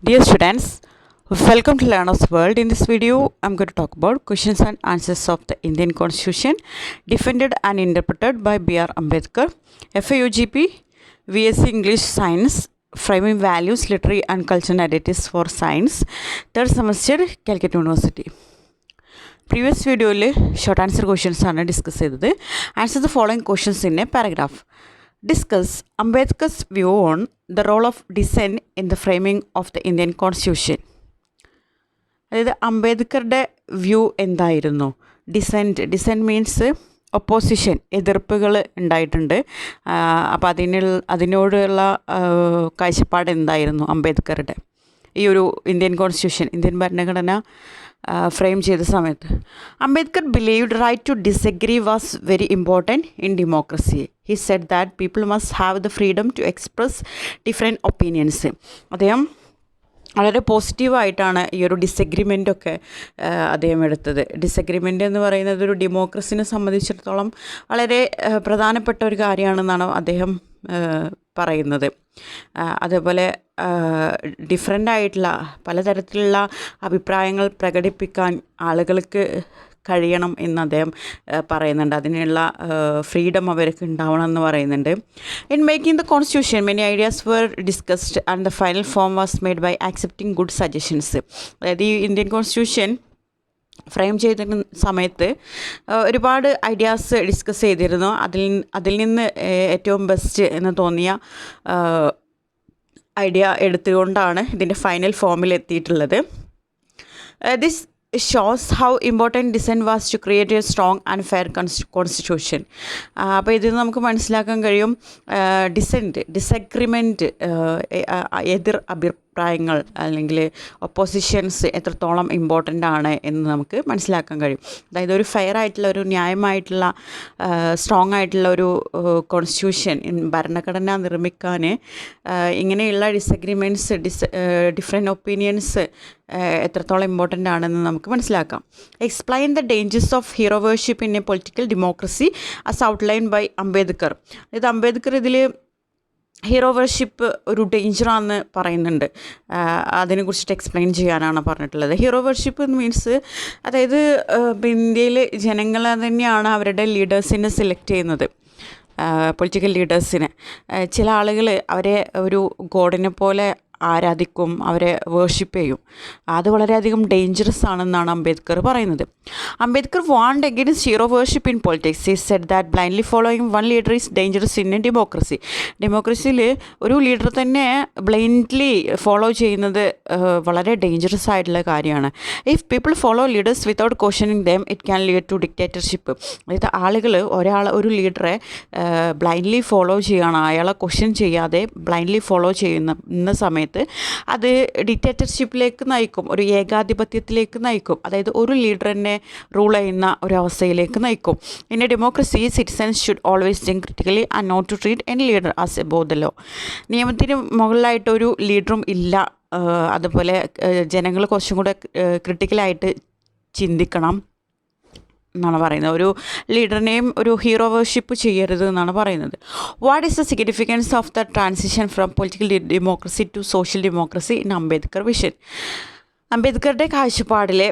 Dear students, welcome to Learner's World. In this video, I'm going to talk about questions and answers of the Indian Constitution, defended and interpreted by B.R. Ambedkar, FAUGP, VSc English Science, Framing Values, Literary and Cultural Narratives for Science, third semester, Calcutta University. Previous video, short answer questions are discussed. Answer the following questions in a paragraph. Discuss Ambedkar's view on the role of dissent in the framing of the Indian Constitution. അതായത് അംബേദ്കറുടെ view എന്തായിരുന്നു? Decent means opposition, എതിർപ്പുകൾ ഉണ്ടായിട്ടുണ്ട്. അപ്പോൾ അതിനോടുള്ള കാഴ്ചപ്പാട് എന്തായിരുന്നു അംബേദ്കറുടെ ഈ ഒരു ഇന്ത്യൻ കോൺസ്റ്റിറ്റ്യൂഷൻ, ഇന്ത്യൻ ഭരണഘടന ഫ്രെയിം ചെയ്ത സമയത്ത്? Ambedkar believed right to disagree was very important in democracy. He said that people must have the freedom to express different opinions. അദ്ദേഹം വളരെ പോസിറ്റീവായിട്ടാണ് ഈ ഒരു ഡിസഗ്രിമെൻ്റൊക്കെ അദ്ദേഹം എടുത്തത്. ഡിസഗ്രിമെൻ്റ് എന്ന് പറയുന്നത് ഒരു ഡെമോക്രസിനെ സംബന്ധിച്ചിടത്തോളം വളരെ പ്രധാനപ്പെട്ട ഒരു കാര്യമാണെന്നാണ് അദ്ദേഹം പറയുന്നത്. അതേപോലെ ഡിഫറെൻ്റ് ആയിട്ടുള്ള പലതരത്തിലുള്ള അഭിപ്രായങ്ങൾ പ്രകടിപ്പിക്കാൻ ആളുകൾക്ക് കഴിയണം എന്ന് അദ്ദേഹം പറയുന്നുണ്ട്. അതിനുള്ള ഫ്രീഡം അവർക്ക് ഉണ്ടാവണം എന്ന് പറയുന്നുണ്ട്. In making the constitution many ideas were discussed and the final form was made by accepting good suggestions. അതായത് ഈ ഇന്ത്യൻ കോൺസ്റ്റിറ്റ്യൂഷൻ ഫ്രെയിം ചെയ്ത സമയത്ത് ഒരുപാട് ഐഡിയാസ് ഡിസ്കസ് ചെയ്തിരുന്നു. അതിൽ നിന്ന് ഏറ്റവും ബെസ്റ്റ് എന്ന് തോന്നിയ ഐഡിയ എടുത്തുകൊണ്ടാണ് ഇതിൻ്റെ ഫൈനൽ ഫോമിൽ എത്തിയിട്ടുള്ളത്. This shows how important dissent was to create a strong and fair constitution. അപ്പോൾ ഇതിൽ നമുക്ക് മനസ്സിലാക്കാൻ കഴിയും ഡിസഗ്രിമെൻറ്റ്, എതിർ അഭിപ്രായങ്ങൾ അല്ലെങ്കിൽ ഒപ്പോസിഷൻസ് എത്രത്തോളം ഇമ്പോർട്ടൻ്റ് ആണ് എന്ന് നമുക്ക് മനസ്സിലാക്കാൻ കഴിയും. അതായത് ഒരു ഫെയർ ആയിട്ടുള്ള, ഒരു ന്യായമായിട്ടുള്ള, സ്ട്രോങ് ആയിട്ടുള്ള ഒരു കോൺസ്റ്റിറ്റ്യൂഷൻ, ഭരണഘടന നിർമ്മിക്കാൻ ഇങ്ങനെയുള്ള ഡിസഗ്രിമെൻറ്റ്സ്, ഡിഫറെൻറ്റ് ഒപ്പീനിയൻസ് എത്രത്തോളം ഇമ്പോർട്ടൻ്റ് ആണെന്ന് നമുക്ക് മനസ്സിലാക്കാം. Explain the dangers of hero worship in a political democracy as outline by Ambedkar. ഇത് അംബേദ്കർ ഇതിൽ ഹീറോ വർഷിപ്പ് ഒരു ഡേഞ്ചറാണെന്ന് പറയുന്നുണ്ട്. അതിനെക്കുറിച്ചിട്ട് എക്സ്പ്ലെയിൻ ചെയ്യാനാണ് പറഞ്ഞിട്ടുള്ളത്. ഹീറോ വർഷിപ്പ് മീൻസ് അതായത് ഇന്ത്യയിൽ ജനങ്ങൾ തന്നെയാണ് അവരുടെ ലീഡേഴ്സിനെ സെലക്ട് ചെയ്യുന്നത്, പൊളിറ്റിക്കൽ ലീഡേഴ്സിനെ. ചില ആളുകൾ അവരെ ഒരു ഗോഡിനെ പോലെ ആരാധിക്കും, അവരെ വേർഷിപ്പ് ചെയ്യും. അത് വളരെയധികം ഡേഞ്ചറസ് ആണെന്നാണ് അംബേദ്കർ പറയുന്നത്. Ambedkar went against hero worship in politics. He said that blindly following one leader is dangerous in a democracy. ഡെമോക്രസിയിൽ ഒരു ലീഡർ തന്നെ ബ്ലൈൻഡ്ലി ഫോളോ ചെയ്യുന്നത് വളരെ ഡേഞ്ചറസ് ആയിട്ടുള്ള കാര്യമാണ്. If people follow leaders without questioning them it can lead to dictatorship. അതായത് ആളുകൾ ഒരു ലീഡറെ ബ്ലൈൻഡ്ലി ഫോളോ ചെയ്യുകയാണ്, അയാളെ ക്വസ്റ്റ്യൻ ചെയ്യാതെ ബ്ലൈൻഡ്ലി ഫോളോ ചെയ്യുന്ന സമയത്ത് അത് ഡിക്റ്റേറ്റർഷിപ്പിലേക്ക് നയിക്കും, ഒരു ഏകാധിപത്യത്തിലേക്ക് നയിക്കും. അതായത് ഒരു ലീഡറിനെ റൂൾ ചെയ്യുന്ന ഒരവസ്ഥയിലേക്ക് നയിക്കും. In a democracy citizens should always think critically and not to treat any leader as above the law. നിയമത്തിന് മുകളിലായിട്ടൊരു ലീഡറും ഇല്ല. അതുപോലെ ജനങ്ങൾ കുറച്ചും കൂടെ ക്രിട്ടിക്കലായിട്ട് ചിന്തിക്കണം എന്നാണ് പറയുന്നത്. ഒരു ലീഡറിനെയും ഒരു ഹീറോ വർഷിപ്പ് ചെയ്യരുത് എന്നാണ് പറയുന്നത്. What is the significance of the transition from political democracy to social democracy in Ambedkar vision? അംബേദ്കറുടെ കാഴ്ചപ്പാടിൽ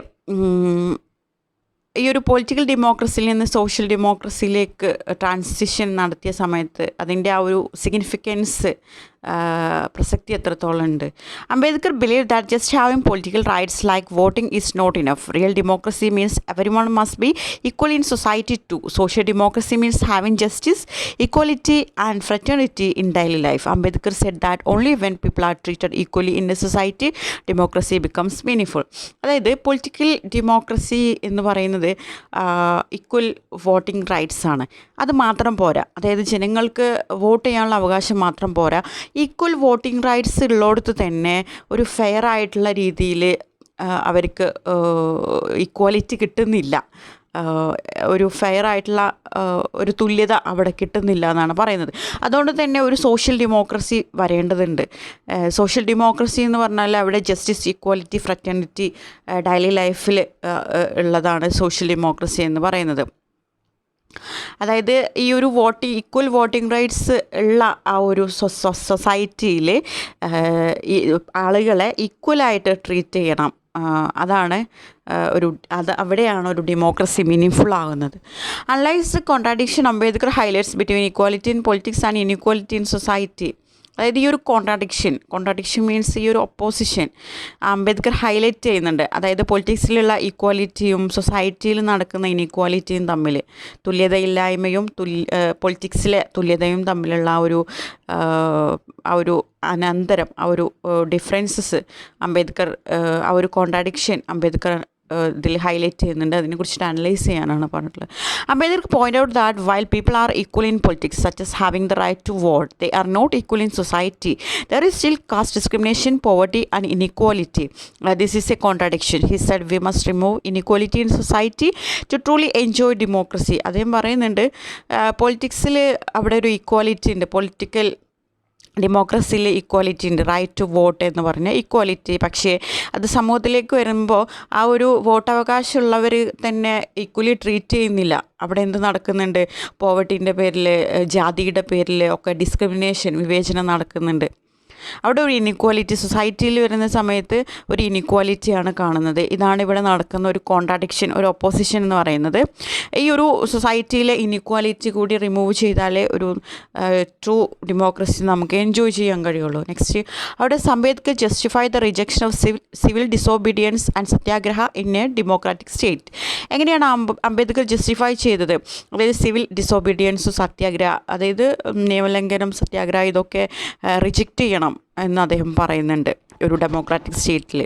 ഈ ഒരു പൊളിറ്റിക്കൽ ഡെമോക്രസിയിൽ നിന്ന് സോഷ്യൽ ഡെമോക്രസിയിലേക്ക് ട്രാൻസിഷൻ നടത്തിയ സമയത്ത് അതിൻ്റെ ആ ഒരു സിഗ്നിഫിക്കൻസ്, പ്രസക്തി എത്രത്തോളം ഉണ്ട്? Ambedkar believe that just having political rights like voting is not enough. Real democracy means everyone must be equal in society too. Social democracy means having justice, equality and fraternity in daily life. Ambedkar said that only when people are treated equally in a society democracy becomes meaningful. അതായത് political democracy എന്ന് പറയുന്നത് equal voting rights ആണ്. അത് മാത്രം പോരാ, അതായത് ജനങ്ങൾക്ക് vote ചെയ്യാനുള്ള അവകാശം മാത്രം പോരാ, ഈക്വൽ വോട്ടിംഗ് റൈറ്റ്സ് ഉള്ളിടത്ത് തന്നെ ഒരു ഫെയർ ആയിട്ടുള്ള രീതിയിൽ അവർക്ക് ഈക്വാലിറ്റി കിട്ടുന്നില്ല, ഒരു ഫെയർ ആയിട്ടുള്ള ഒരു തുല്യത അവിടെ കിട്ടുന്നില്ല എന്നാണ് പറയുന്നത്. അതുകൊണ്ട് തന്നെ ഒരു സോഷ്യൽ ഡെമോക്രസി വരേണ്ടതുണ്ട്. സോഷ്യൽ ഡെമോക്രസി എന്ന് പറഞ്ഞാൽ അവിടെ ജസ്റ്റിസ്, ഈക്വാലിറ്റി, ഫ്രറ്റേണിറ്റി ഡെയിലി ലൈഫിൽ ഉള്ളതാണ് സോഷ്യൽ ഡെമോക്രസി എന്ന് പറയുന്നത്. അതായത് ഈ ഒരു ഈക്വൽ വോട്ടിംഗ് റൈറ്റ്സ് ഉള്ള ആ ഒരു സൊസൈറ്റിയിൽ ഈ ആളുകളെ ഈക്വലായിട്ട് ട്രീറ്റ് ചെയ്യണം. അതാണ് അവിടെയാണ് ഒരു ഡെമോക്രസി മീനിങ്ഫുൾ ആകുന്നത്. Unlike contradiction, Ambedkar highlights between equality in politics and inequality in society. അതായത് ഈ ഒരു കോൺട്രാഡിക്ഷൻ മീൻസ് ഈ ഒരു ഒപ്പോസിഷൻ അംബേദ്കർ ഹൈലൈറ്റ് ചെയ്യുന്നുണ്ട്. അതായത് പൊളിറ്റിക്സിലുള്ള ഈക്വാലിറ്റിയും സൊസൈറ്റിയിൽ നടക്കുന്ന ഇൻഇക്വാലിറ്റിയും തമ്മിൽ, തുല്യതയില്ലായ്മയും പൊളിറ്റിക്സിലെ തുല്യതയും തമ്മിലുള്ള ആ ഒരു അനന്തരം, ആ ഒരു ഡിഫറൻസസ് അംബേദ്കർ, ആ ഒരു കോൺട്രാഡിക്ഷൻ അംബേദ്കർ ഇതിൽ ഹൈലൈറ്റ് ചെയ്യുന്നുണ്ട്. അതിനെക്കുറിച്ചിട്ട് അനലൈസ് ചെയ്യാനാണ് പറഞ്ഞിട്ടുള്ളത്. Ambedkar point out that while people are equal in politics such as having the right to vote, they are not equal in society. There is still caste discrimination, poverty and inequality. This is a contradiction. He said we must remove inequality in society to truly enjoy democracy. അദ്ദേഹം പറയുന്നുണ്ട് പൊളിറ്റിക്സിൽ അവിടെ ഒരു equality ഉണ്ട്, political ഡെമോക്രസിയിൽ equality ഉണ്ട്, right to vote എന്ന് പറഞ്ഞ ഈക്വാലിറ്റി. പക്ഷേ അത് സമൂഹത്തിലേക്ക് വരുമ്പോൾ ആ ഒരു വോട്ടവകാശമുള്ളവർ തന്നെ ഈക്വലി ട്രീറ്റ് ചെയ്യുന്നില്ല. അവിടെ എന്ത് നടക്കുന്നുണ്ട്? പോവർട്ടീൻ്റെ പേരിൽ, ജാതിയുടെ പേരിൽ ഒക്കെ ഡിസ്ക്രിമിനേഷൻ, വിവേചനം നടക്കുന്നുണ്ട്. അവിടെ ഒരു ഇനിക്വാലിറ്റി സൊസൈറ്റിയിൽ വരുന്ന സമയത്ത് ഒരു ഇനിക്വാലിറ്റിയാണ് കാണുന്നത്. ഇതാണ് ഇവിടെ നടക്കുന്ന ഒരു കോൺട്രാഡിക്ഷൻ, ഒരു ഒപ്പോസിഷൻ എന്ന് പറയുന്നത്. ഈ ഒരു സൊസൈറ്റിയിലെ ഇനിക്വാലിറ്റി കൂടി റിമൂവ് ചെയ്താലേ ഒരു ട്രൂ ഡെമോക്രസി നമുക്ക് എൻജോയ് ചെയ്യാൻ കഴിയുള്ളൂ. നെക്സ്റ്റ്, അവിടെ Ambedkar justify the rejection of civil disobedience and Satyagraha in A democratic state. എങ്ങനെയാണ് അംബേദ്കർ ജസ്റ്റിഫൈ ചെയ്തത്? അതായത് സിവിൽ ഡിസോബീഡിയൻസ്, സത്യാഗ്രഹ, അതായത് നിയമലംഘനം, സത്യാഗ്രഹ, ഇതൊക്കെ റിജക്റ്റ് ചെയ്യണം എന്ന് അദ്ദേഹം പറയുന്നുണ്ട് ഒരു ഡെമോക്രാറ്റിക് സ്റ്റേറ്റിൽ.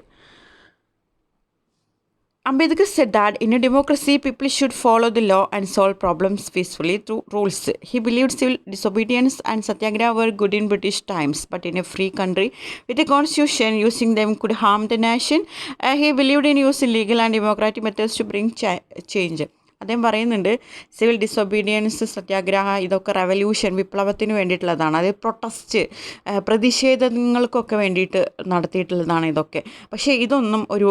Ambedkar said that in a democracy, people should follow the law and solve problems peacefully through rules. He believed civil disobedience and satyagraha were good in British times, but in a free country with a constitution, using them could harm the nation. He believed in using legal and democratic methods to bring change. അദ്ദേഹം പറയുന്നുണ്ട് civil disobedience, സത്യാഗ്രഹ, ഇതൊക്കെ revolution, വിപ്ലവത്തിന് വേണ്ടിയിട്ടുള്ളതാണ്. അത് protest, പ്രതിഷേധങ്ങൾക്കൊക്കെ വേണ്ടിയിട്ട് നടത്തിയിട്ടുള്ളതാണ് ഇതൊക്കെ. പക്ഷേ ഇതൊന്നും ഒരു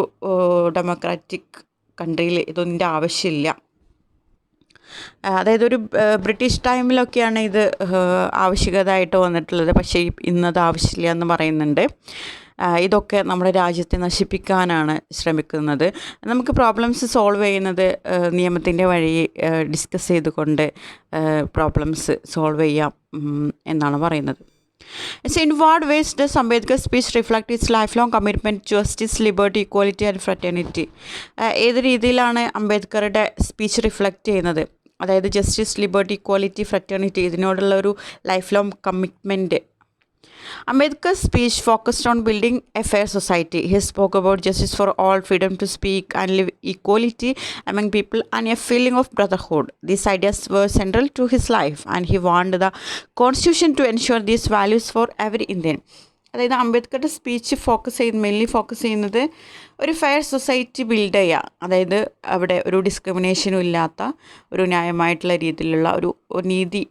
ഡെമോക്രാറ്റിക് കൺട്രിയിൽ ഇതൊന്നിൻ്റെ ആവശ്യമില്ല. അതായത് ഒരു ബ്രിട്ടീഷ് ടൈമിലൊക്കെയാണ് ഇത് ആവശ്യകതയായിട്ട് വന്നിട്ടുള്ളത്. പക്ഷേ ഇന്നത് ആവശ്യമില്ല എന്ന് പറയുന്നുണ്ട്. ഇതൊക്കെ നമ്മുടെ രാജ്യത്തെ നശിപ്പിക്കാനാണ് ശ്രമിക്കുന്നത്. നമുക്ക് പ്രോബ്ലംസ് സോൾവ് ചെയ്യുന്നത് നിയമത്തിൻ്റെ വഴി ഡിസ്കസ് ചെയ്തുകൊണ്ട് പ്രോബ്ലംസ് സോൾവ് ചെയ്യാം എന്നാണ് പറയുന്നത്. So in what ways does Ambedkar's speech reflect its lifelong commitment to justice, liberty, equality and fraternity? ഏത് രീതിയിലാണ് അംബേദ്കറുടെ സ്പീച്ച് റിഫ്ലക്റ്റ് ചെയ്യുന്നത്? അതായത് ജസ്റ്റിസ്, ലിബർട്ടി, ഇക്വാലിറ്റി, ഫ്രറ്റേണിറ്റി, ഇതിനോടുള്ള ഒരു life long commitment. Ambedkar's speech focused on building a fair society. He spoke about justice for all, freedom to speak and live, equality among people and a feeling of brotherhood. These ideas were central to his life and he wanted the constitution to ensure these values for every Indian. അതായത് അംബേദ്കറുടെ speech mainly focus ചെയ്യുന്നത് ഒരു fair society build ചെയ്യുക. അതായത് അവിടെ ഒരു ഡിസ്ക്രിമിനേഷനും ഇല്ലാത്ത ഒരു ന്യായമായിട്ടുള്ള രീതിയിലുള്ള ഒരു നീതി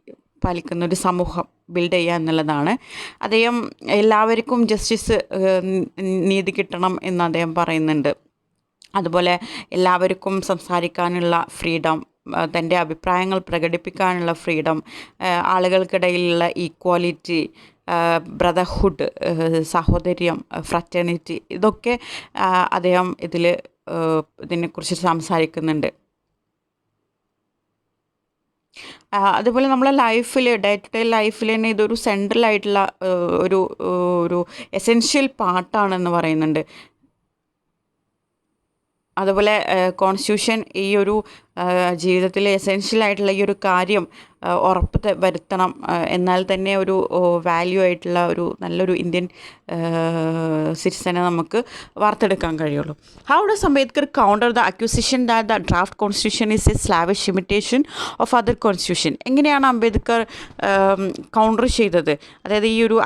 പാലിക്കുന്ന ഒരു സമൂഹം ബിൽഡ് ചെയ്യുക എന്നുള്ളതാണ്. അദ്ദേഹം എല്ലാവർക്കും ജസ്റ്റിസ്, നീതി കിട്ടണം എന്ന് അദ്ദേഹം പറയുന്നുണ്ട്. അതുപോലെ എല്ലാവർക്കും സംസാരിക്കാനുള്ള ഫ്രീഡം, തൻ്റെ അഭിപ്രായങ്ങൾ പ്രകടിപ്പിക്കാനുള്ള ഫ്രീഡം, ആളുകൾക്കിടയിലുള്ള ഈക്വാലിറ്റി, ബ്രദർഹുഡ്, സഹോദര്യം, ഫ്രറ്റേണിറ്റി, ഇതൊക്കെ അദ്ദേഹം ഇതിനെക്കുറിച്ച് സംസാരിക്കുന്നുണ്ട്. അതുപോലെ നമ്മളെ ലൈഫിൽ, ഡേ ടു ഡേ ലൈഫിൽ തന്നെ ഇതൊരു സെൻട്രൽ ആയിട്ടുള്ള ഒരു എസെൻഷ്യൽ പാർട്ടാണെന്ന് പറയുന്നുണ്ട്. അതുപോലെ കോൺസ്റ്റിറ്റ്യൂഷൻ ഈ ഒരു ജീവിതത്തിൽ എസെൻഷ്യൽ ആയിട്ടുള്ള ഈ ഒരു കാര്യം ഉറപ്പ് വരുത്തണം. എന്നാൽ തന്നെ ഒരു വാല്യൂ ആയിട്ടുള്ള ഒരു നല്ലൊരു ഇന്ത്യൻ സിറ്റിസനെ നമുക്ക് വാർത്തെടുക്കാൻ കഴിയുള്ളൂ. How does Ambedkar counter the accusation that the draft constitution is a slavish imitation of other constitution? എങ്ങനെയാണ് അംബേദ്കർ കൗണ്ടർ ചെയ്തത്? അതായത് ഈ ഒരു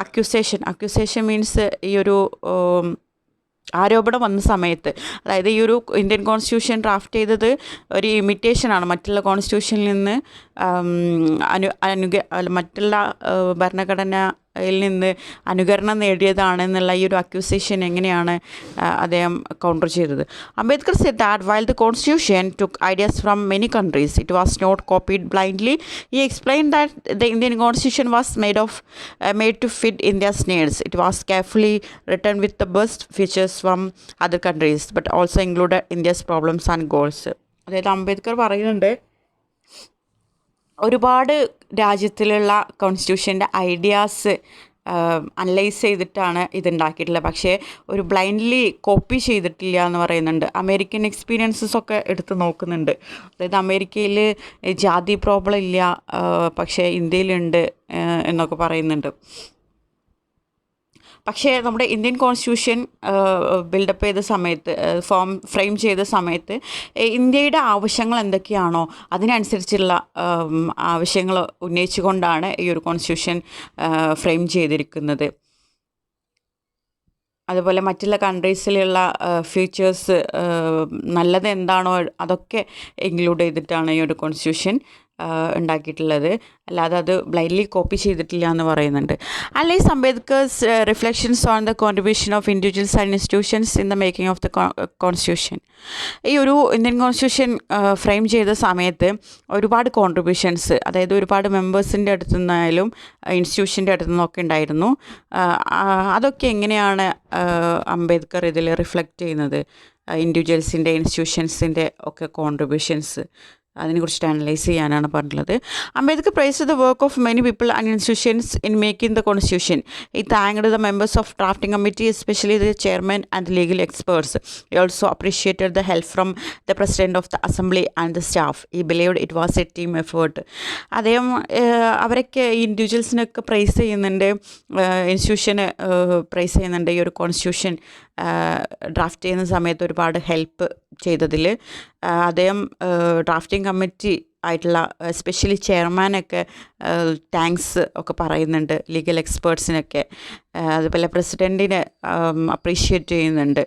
അക്യൂസേഷൻ മീൻസ് ഈ ഒരു ആരോപണം വന്ന സമയത്ത്, അതായത് ഈ ഒരു ഇന്ത്യൻ കോൺസ്റ്റിറ്റ്യൂഷൻ ഡ്രാഫ്റ്റ് ചെയ്തത് ഒരു ഇമിറ്റേഷനാണ്, മറ്റുള്ള കോൺസ്റ്റിറ്റ്യൂഷനിൽ നിന്ന് മറ്റുള്ള ഭരണഘടനയിൽ നിന്ന് അനുകരണം നേടിയതാണെന്നുള്ള ഈ ഒരു അക്യൂസേഷൻ എങ്ങനെയാണ് അദ്ദേഹം കൗണ്ടർ ചെയ്തത്? Ambedkar said that while the constitution took ideas from many countries, it was not copied blindly. He explained that the Indian constitution was made to fit India's needs. It was carefully written with the best features from other countries, but also included India's problems and goals. അതായത് അംബേദ്കർ പറയുന്നുണ്ട്, ഒരുപാട് രാജ്യത്തിലുള്ള കോൺസ്റ്റിറ്റ്യൂഷൻ്റെ ideas analyse ചെയ്തിട്ടാണ് ഇതുണ്ടാക്കിയിട്ടുള്ളത്, പക്ഷേ ഒരു blindly copy ചെയ്തിട്ടില്ല എന്ന് പറയുന്നുണ്ട്. American experiences ഒക്കെ എടുത്ത് നോക്കുന്നുണ്ട്. അതായത് അമേരിക്കയിൽ ജാതി പ്രോബ്ലം ഇല്ല, പക്ഷേ ഇന്ത്യയിലുണ്ട് എന്നൊക്കെ പറയുന്നുണ്ട്. പക്ഷേ നമ്മുടെ ഇന്ത്യൻ കോൺസ്റ്റിറ്റ്യൂഷൻ ബിൽഡപ്പ് ചെയ്ത സമയത്ത്, ഫ്രെയിം ചെയ്ത സമയത്ത് ഇന്ത്യയുടെ ആവശ്യങ്ങൾ എന്തൊക്കെയാണോ അതിനനുസരിച്ചുള്ള ആവശ്യങ്ങൾ ഉന്നയിച്ചുകൊണ്ടാണ് ഈ ഒരു കോൺസ്റ്റിറ്റ്യൂഷൻ ഫ്രെയിം ചെയ്തിരിക്കുന്നത്. അതുപോലെ മറ്റുള്ള കൺട്രീസിലുള്ള ഫീച്ചേഴ്സ് നല്ലത് എന്താണോ അതൊക്കെ ഇൻക്ലൂഡ് ചെയ്തിട്ടാണ് ഈ ഒരു കോൺസ്റ്റിറ്റ്യൂഷൻ ഉണ്ടാക്കിയിട്ടുള്ളത്, അല്ലാതെ അത് ബ്ലൈൻഡ്ലി കോപ്പി ചെയ്തിട്ടില്ല എന്ന് പറയുന്നുണ്ട്. Analyse Ambedkar's reflections on the contribution of individuals and institutions in the making of the constitution. ഈ ഒരു ഇന്ത്യൻ കോൺസ്റ്റിറ്റ്യൂഷൻ ഫ്രെയിം ചെയ്ത സമയത്ത് ഒരുപാട് കോൺട്രിബ്യൂഷൻസ്, അതായത് ഒരുപാട് മെമ്പേഴ്സിൻ്റെ അടുത്തു നിന്നായാലും ഇൻസ്റ്റിറ്റ്യൂഷൻ്റെ അടുത്തു നിന്നൊക്കെ ഉണ്ടായിരുന്നു. അതൊക്കെ എങ്ങനെയാണ് അംബേദ്കർ ഇതിൽ റിഫ്ലക്റ്റ് ചെയ്യുന്നത്? ഇൻഡിവിജ്വൽസിൻ്റെ, ഇൻസ്റ്റിറ്റ്യൂഷൻസിൻ്റെ ഒക്കെ കോൺട്രിബ്യൂഷൻസ്, അതിനെക്കുറിച്ചിട്ട് അനലൈസ് ചെയ്യാനാണ് പറഞ്ഞിട്ടുള്ളത്. Ambedkar priced the work of many people and institutions in making the constitution. He thanked the members of drafting committee, especially the chairman and the legal experts. He also appreciated the help from the president of the assembly and the staff. He believed it was a team effort. അദ്ദേഹം അവരൊക്കെ ഇൻഡിവിജ്വൽസിനൊക്കെ price ചെയ്യുന്നുണ്ട്, ഇൻസ്റ്റിറ്റ്യൂഷന് price ചെയ്യുന്നുണ്ട്. ഈ ഒരു constitution draft ചെയ്യുന്ന സമയത്ത് ഒരുപാട് help ചെയ്തതിൽ. അദ്ദേഹം ഡ്രാഫ്റ്റിംഗ് കമ്മിറ്റി ആയിട്ടുള്ള എസ്പെഷ്യലി ചെയർമാനൊക്കെ താങ്ക്സ് ഒക്കെ പറയുന്നുണ്ട്, ലീഗൽ എക്സ്പേർട്സിനൊക്കെ. അതുപോലെ പ്രസിഡൻറ്റിനെ അപ്രീഷിയേറ്റ് ചെയ്യുന്നുണ്ട്.